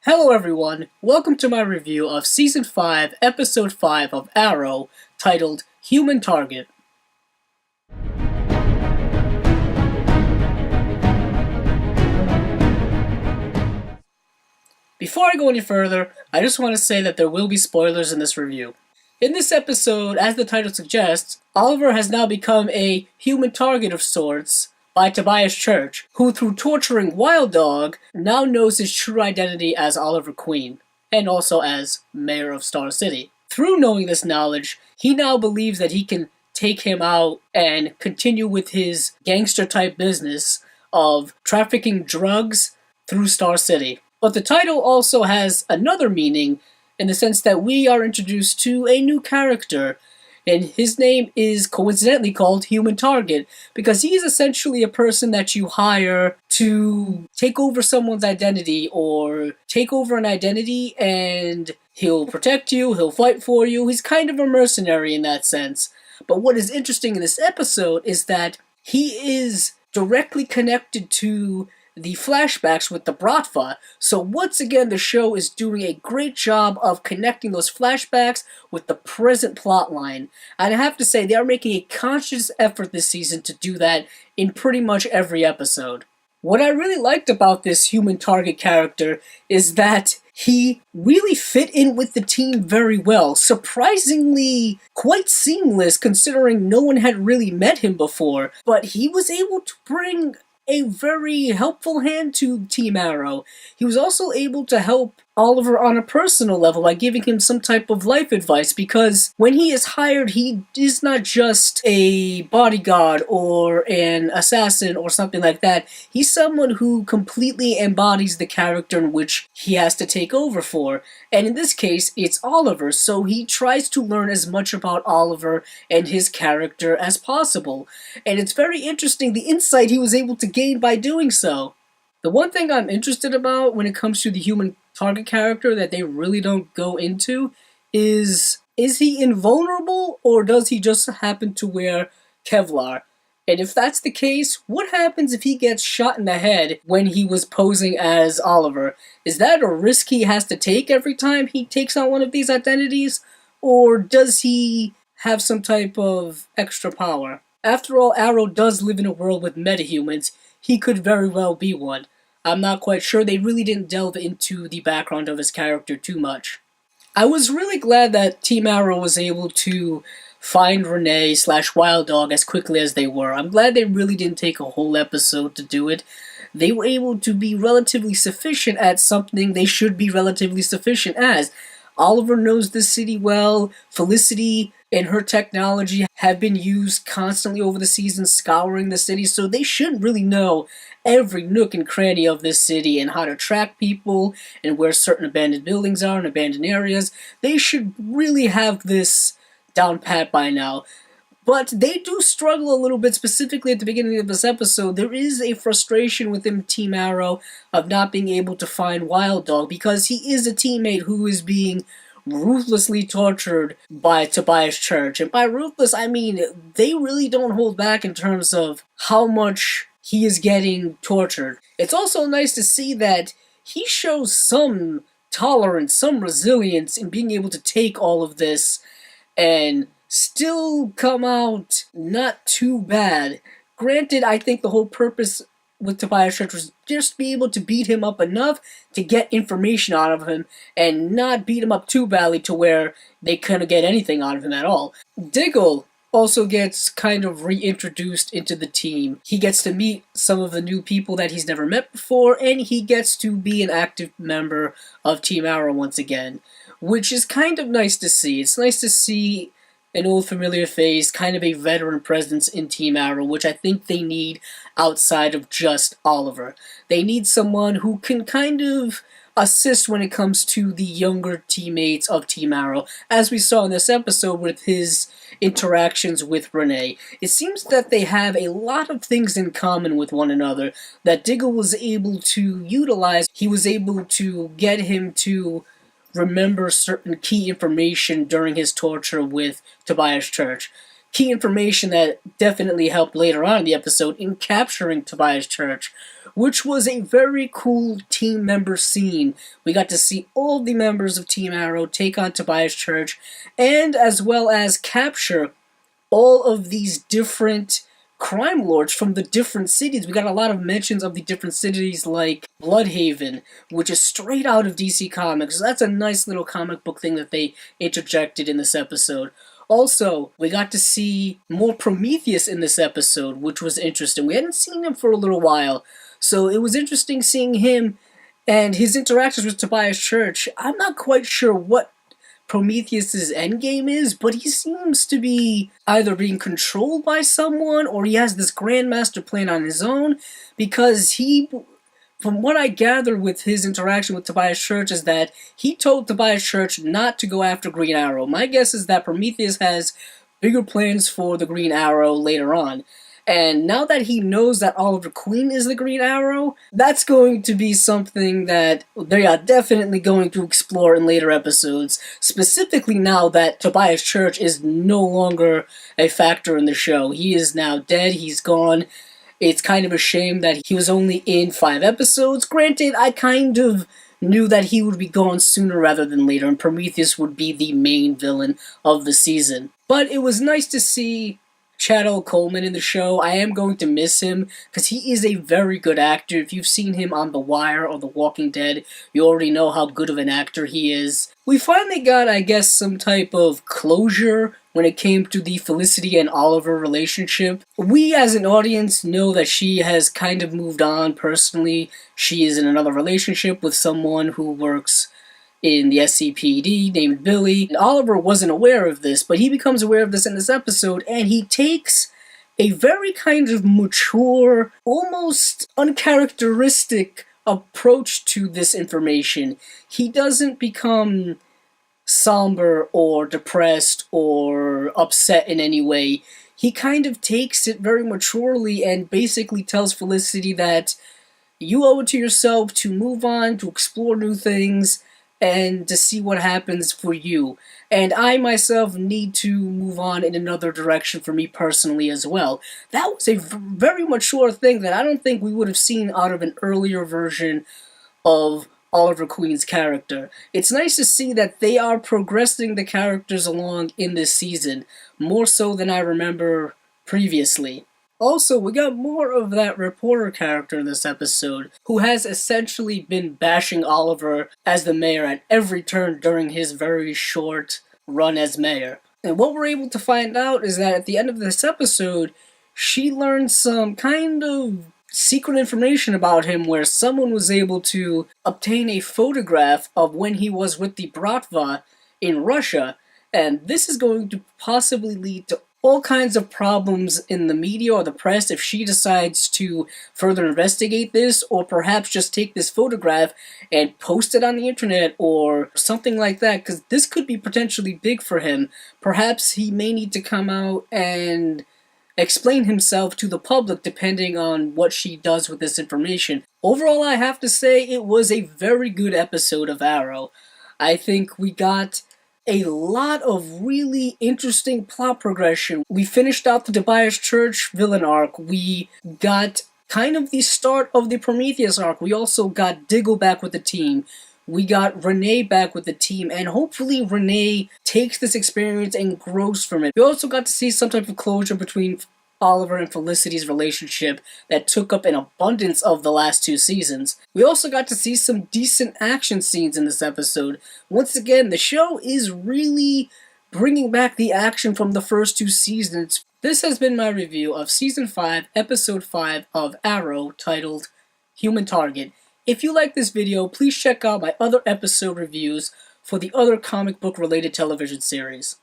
Hello everyone, welcome to my review of Season 5, Episode 5 of Arrow, titled Human Target. Before I go any further, I just want to say that there will be spoilers in this review. In this episode, as the title suggests, Oliver has now become a human target of sorts by Tobias Church, who through torturing Wild Dog, now knows his true identity as Oliver Queen, and also as Mayor of Star City. Through knowing this knowledge, he now believes that he can take him out and continue with his gangster-type business of trafficking drugs through Star City. But the title also has another meaning in the sense that we are introduced to a new character, and his name is coincidentally called Human Target because he is essentially a person that you hire to take over someone's identity or take over an identity, and he'll protect you, he'll fight for you. He's kind of a mercenary in that sense. But what is interesting in this episode is that he is directly connected to the flashbacks with the Bratva. So once again, the show is doing a great job of connecting those flashbacks with the present plotline. And I have to say, they are making a conscious effort this season to do that in pretty much every episode. What I really liked about this Human Target character is that he really fit in with the team very well. Surprisingly quite seamless considering no one had really met him before. But he was able to bring a very helpful hand to Team Arrow. He was also able to help Oliver on a personal level by giving him some type of life advice, because when he is hired, he is not just a bodyguard or an assassin or something like that. He's someone who completely embodies the character in which he has to take over for. And in this case, it's Oliver, so he tries to learn as much about Oliver and his character as possible. And it's very interesting the insight he was able to gain by doing so. The one thing I'm interested about when it comes to the Human Target character that they really don't go into is he invulnerable, or does he just happen to wear Kevlar? And if that's the case, what happens if he gets shot in the head when he was posing as Oliver? Is that a risk he has to take every time he takes on one of these identities? Or does he have some type of extra power? After all, Arrow does live in a world with metahumans. He could very well be one. I'm not quite sure. They really didn't delve into the background of his character too much. I was really glad that Team Arrow was able to find Renee/Wild Dog as quickly as they were. I'm glad they really didn't take a whole episode to do it. They were able to be relatively sufficient at something they should be relatively sufficient as. Oliver knows the city well. Felicity and her technology have been used constantly over the season, scouring the city, so they should really know every nook and cranny of this city and how to track people and where certain abandoned buildings are and abandoned areas. They should really have this down pat by now. But they do struggle a little bit, specifically at the beginning of this episode. There is a frustration within Team Arrow of not being able to find Wild Dog because he is a teammate who is being ruthlessly tortured by Tobias Church. And by ruthless, I mean they really don't hold back in terms of how much he is getting tortured. It's also nice to see that he shows some tolerance, some resilience in being able to take all of this and still come out not too bad. Granted, I think the whole purpose with Tobias Church was just be able to beat him up enough to get information out of him and not beat him up too badly to where they couldn't get anything out of him at all. Diggle also gets kind of reintroduced into the team. He gets to meet some of the new people that he's never met before, and he gets to be an active member of Team Arrow once again, which is kind of nice to see. It's nice to see an old familiar face, kind of a veteran presence in Team Arrow, which I think they need outside of just Oliver. They need someone who can kind of assist when it comes to the younger teammates of Team Arrow, as we saw in this episode with his interactions with Renee. It seems that they have a lot of things in common with one another that Diggle was able to utilize. He was able to get him to remember certain key information during his torture with Tobias Church. key information that definitely helped later on in the episode in capturing Tobias Church, which was a very cool team member scene. We got to see all the members of Team Arrow take on Tobias Church, and as well as capture all of these different crime lords from the different cities. We got a lot of mentions of the different cities like Bloodhaven, which is straight out of DC Comics. That's a nice little comic book thing that they interjected in this episode. Also, we got to see more Prometheus in this episode, which was interesting. We hadn't seen him for a little while, so it was interesting seeing him and his interactions with Tobias Church. I'm not quite sure what Prometheus's endgame is, but he seems to be either being controlled by someone or he has this grand master plan on his own, because from what I gather with his interaction with Tobias Church, is that he told Tobias Church not to go after Green Arrow. My guess is that Prometheus has bigger plans for the Green Arrow later on. And now that he knows that Oliver Queen is the Green Arrow, that's going to be something that they are definitely going to explore in later episodes, specifically now that Tobias Church is no longer a factor in the show. He is now dead, he's gone. It's kind of a shame that he was only in 5 episodes. Granted, I kind of knew that he would be gone sooner rather than later, and Prometheus would be the main villain of the season. But it was nice to see Chad Coleman in the show. I am going to miss him because he is a very good actor. If you've seen him on The Wire or The Walking Dead, you already know how good of an actor he is. We finally got, I guess, some type of closure when it came to the Felicity and Oliver relationship. We as an audience know that she has kind of moved on personally. She is in another relationship with someone who works in the SCPD named Billy. And Oliver wasn't aware of this, but he becomes aware of this in this episode, and he takes a very kind of mature, almost uncharacteristic approach to this information. He doesn't become somber or depressed or upset in any way. He kind of takes it very maturely and basically tells Felicity that you owe it to yourself to move on, to explore new things, and to see what happens for you. And I myself need to move on in another direction for me personally as well. That was a very mature thing that I don't think we would have seen out of an earlier version of Oliver Queen's character. It's nice to see that they are progressing the characters along in this season, more so than I remember previously. Also, we got more of that reporter character in this episode, who has essentially been bashing Oliver as the mayor at every turn during his very short run as mayor. And what we're able to find out is that at the end of this episode, she learned some kind of secret information about him where someone was able to obtain a photograph of when he was with the Bratva in Russia, and this is going to possibly lead to all kinds of problems in the media or the press if she decides to further investigate this, or perhaps just take this photograph and post it on the internet or something like that, because this could be potentially big for him. Perhaps he may need to come out and explain himself to the public depending on what she does with this information. Overall, I have to say it was a very good episode of Arrow. I think we got a lot of really interesting plot progression. We finished out the Tobias Church villain arc. We got kind of the start of the Prometheus arc. We also got Diggle back with the team. We got Renee back with the team, and hopefully Renee takes this experience and grows from it. We also got to see some type of closure between Oliver and Felicity's relationship that took up an abundance of the last 2 seasons. We also got to see some decent action scenes in this episode. Once again, the show is really bringing back the action from the first 2 seasons. This has been my review of Season 5, Episode 5 of Arrow, titled Human Target. If you like this video, please check out my other episode reviews for the other comic book related television series.